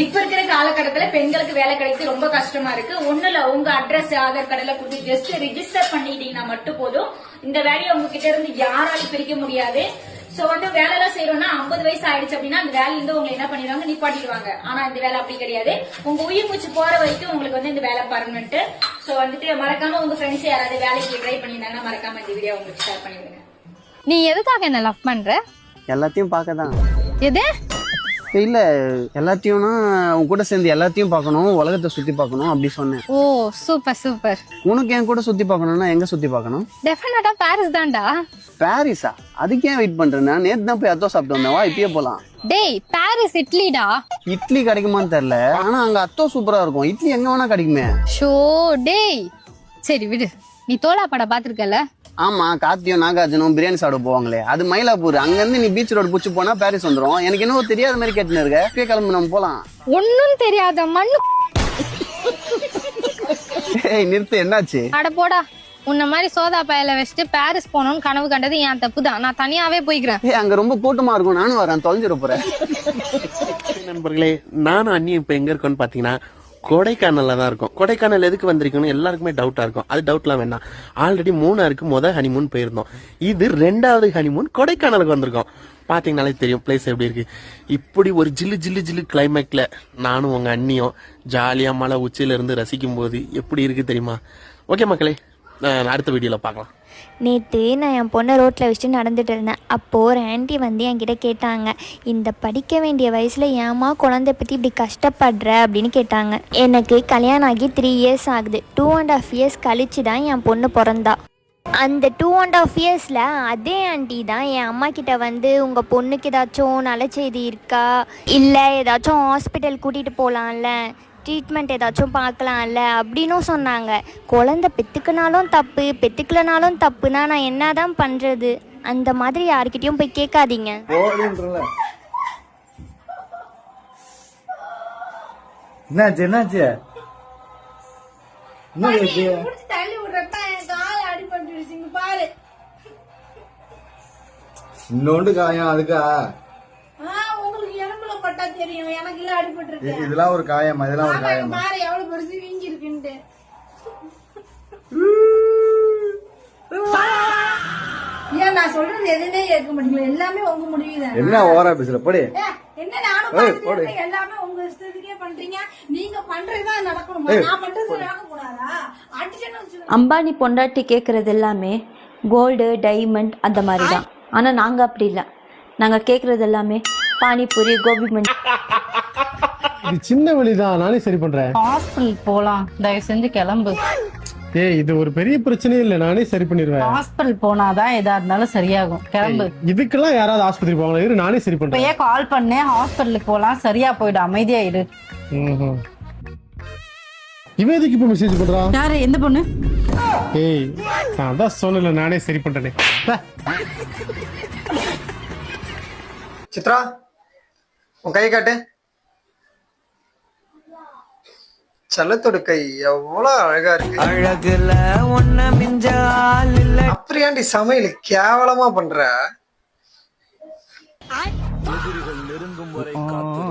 இப்ப இருக்கிற காலகட்டத்துல பெண்களுக்கு வேலை கிடைக்கிறது ரொம்ப கஷ்டமா இருக்கு. ஒண்ணுல உங்க அட்ரஸ் ஆதார் கார்டுல கொடுத்து ஜஸ்ட் ரிஜிஸ்டர் பண்ணிட்டீங்கன்னா மட்டும் போதும். இந்த வேலையை உங்ககிட்ட இருந்து யாராலும் பிரிக்க முடியாது. சோ வேலை எல்லாம் செய்யறோம்னா 50 வயசு ஆயிடுச்சு அப்படின்னா அந்த வேலையில இருந்து உங்களை என்ன பண்ணிடுவாங்க, நிப்பாட்டிடுவாங்க. ஆனா இந்த வேலை அப்படி கிடையாது. உங்க உயிர் மூச்சு போற வரைக்கும் உங்களுக்கு இந்த வேலை பர்மனன்ட். சோ மறக்காம உங்க ஃப்ரெண்ட்ஸ் யாராவது வேலைக்கு ட்ரை பண்ணிருந்தாங்கன்னா மறக்காம இந்த வீடியோ உங்களுக்கு ஷேர் பண்ணிடுங்க. நீ எதுக்காக என்ன லவ் பண்ற? எல்லாத்தையும் பார்க்கதான். எது இல்ல எல்லாத்தையும்னா உன் கூட சேர்ந்து எல்லாத்தையும் பார்க்கணும், உலகத்தை சுத்தி பார்க்கணும் அப்படி சொன்னேன். ஓ சூப்பர் சூப்பர். உனக்கு என் கூட சுத்தி பார்க்கணும்னா எங்க சுத்தி பார்க்கணும்? டெஃபினட்டா பாரிஸ் தான்டா. பாரிஸா? அதுக்கு ஏன் வெயிட் பண்றேன்? நான் நேத்து தான் போய் அத்தோ சாப்பிட்டு வந்தேன். வா இப்பயே போலாம். டேய் பாரிஸ் இட்லிடா. இட்லி கிடைக்குமான்னு தெரியல, ஆனா அங்க அத்தோ சூப்பரா இருக்கும். இட்லி எங்க வேணா கிடைக்குமே. ஷோ டேய் சரி விடு. நீ தோலா படம் பாத்திருக்கல? ஆமா, கார்த்தியும் நாகார்ஜுனும் பிரியாணி சாப்பிட போவாங்களே, அது மயிலாப்பூர். அங்க இருந்து நீ பீச் ரோடு புடிச்சு போனா பாரிஸ் வந்துரும். எனக்கு என்ன தெரியாத மாதிரி கேட்டுன்னு இருக்க. இப்பயே கிளம்பி நம்ம போலாம். ஒன்னும் தெரியாத மண்ணு. ஏய் நிறுத்து, என்னாச்சு? அட போடா. உன்ன மாதிரி சோதா பயல வச்சுட்டு பாரிஸ் போகணும்னு கனவு கண்டது என் தப்பு தான். நான் தனியாவே போய்க்கிறேன். ஏய் அங்க ரொம்ப கூட்டமா இருக்கும், நானும் வரேன். தொலைஞ்சிட போறேன். நண்பர்களே, நானும் அண்ணியும் இப்ப எங்க இருக்கோம்னு பாத்தீங்கன்னா கொடைக்கானல்ல தான் இருக்கும். கொடைக்கானல் எதுக்கு வந்திருக்கணும் எல்லாருக்குமே டவுட்டா இருக்கும். அது டவுட்லாம் வேண்டாம். ஆல்ரெடி மூணாருக்கு ஹனிமூன் போயிருந்தோம். இது 2வது ஹனிமூன் கொடைக்கானலுக்கு வந்திருக்கோம். பாத்தீங்கன்னாலே தெரியும் பிளேஸ் எப்படி இருக்கு. இப்படி ஒரு ஜில்லு ஜில்லு ஜில்லு கிளைமேட்ல நானும் உங்க அண்ணியும் ஜாலியா மலை உச்சியில இருந்து ரசிக்கும் போது எப்படி இருக்கு தெரியுமா? ஓகே மக்களே, அடுத்த வீடியோல பார்க்கலாம். நேற்று நான் என் பொண்ணை ரோட்டில் வச்சுட்டு நடந்துட்டு இருந்தேன். அப்போது ஒரு ஆண்டி என்கிட்ட கேட்டாங்க, இந்த படிக்க வேண்டிய வயசில் ஏமா குழந்தை பற்றி இப்படி கஷ்டப்படுற அப்படின்னு கேட்டாங்க. எனக்கு கல்யாணம் ஆகி 3 இயர்ஸ் ஆகுது. 2.5 இயர்ஸ் கழிச்சு தான் என் பொண்ணு பிறந்தா. அந்த 2.5 இயர்ஸில் அதே ஆண்டி தான் என் அம்மா கிட்ட உங்கள் பொண்ணுக்கு ஏதாச்சும் நல்ல செய்தி இருக்கா, இல்லை ஏதாச்சும் ஹாஸ்பிட்டல் கூட்டிகிட்டு போகலாம்ல, ட்ரீட்மெண்ட் ஏதாச்சும் பார்க்கலாம்ல அப்படின்னும் சொன்னாங்க. குழந்தை பெற்றுக்கினாலும் தப்பு, பெற்றுக்கலனாலும் தப்புனா நான் என்ன தான் பண்ணுறது? அந்த மாதிரி யாருக்கிட்டையும் போய் கேட்காதீங்க. இன்னொன்று காயம் அதுக்கா? தெரியும், எனக்கு இல்ல அடிபட்டு. இதெல்லாம் ஒரு காயம், இதெல்லாம் ஒரு காயம். பாரு எவ்வளவு பெருசு வீங்கி இருக்குன்னு. ஏன் நான் சொல்றது எதுவுமே கேட்க மாட்டீங்களா? எல்லாமே உங்க முடிவுதான். என்ன ஓவரா பேசுற? போடி. என்ன நானும் பாத்துட்டேன், எல்லாமே உங்க இஷ்டத்துக்கே பண்றீங்க. நீங்க பண்றதுதான் நடக்கணுமா? நான் பண்றது நடக்க கூடாதா? அடிச்சேன்னு அம்பானி பொண்டாட்டி கேட்கறது எல்லாமே கோல்டு, டைமண்ட் அந்த மாதிரி தான். ஆனா நாங்க அப்படி இல்லை. நாங்க கேட்கறது எல்லாமே பானிபூரி, கோபி மஞ்சள். இது சின்ன வழிதான், நானே சரி பண்றேன். ஹாஸ்பிடல் போலாம், தயவு செஞ்சு கிளம்பு. ஏய் இது ஒரு பெரிய பிரச்சனையே இல்ல, நானே சரி பண்ணிடுவேன். ஹாஸ்பிடல் போனாதான் எதா இருந்தாலும் சரியாகும். கிளம்பு. இதுக்கெல்லாம் யாராவது ஆஸ்பத்திரி போவாங்களா? இரு நானே சரி பண்றேன். இப்பயே கால் பண்ணு, ஹாஸ்பிடலுக்கு போலாம், சரியா போயிடும். அமைதியா இரு. இவன் எதுக்கு இப்ப மெசேஜ் பண்றான்? யாரு? எந்த பொண்ணு? ஏய் நான் தான் சொல்லல, நானே சரி பண்றேனே. சித்ரா, உன் கையை காட்டு. செல்லத்தோட கை எவ்வளவு அழகா இருக்கு. அழகுல ஒன்ன மிஞ்சால் இல்ல. அப்படியாண்டி சமையல் கேவலமா பண்ற? நெருங்கும் வரை காத்து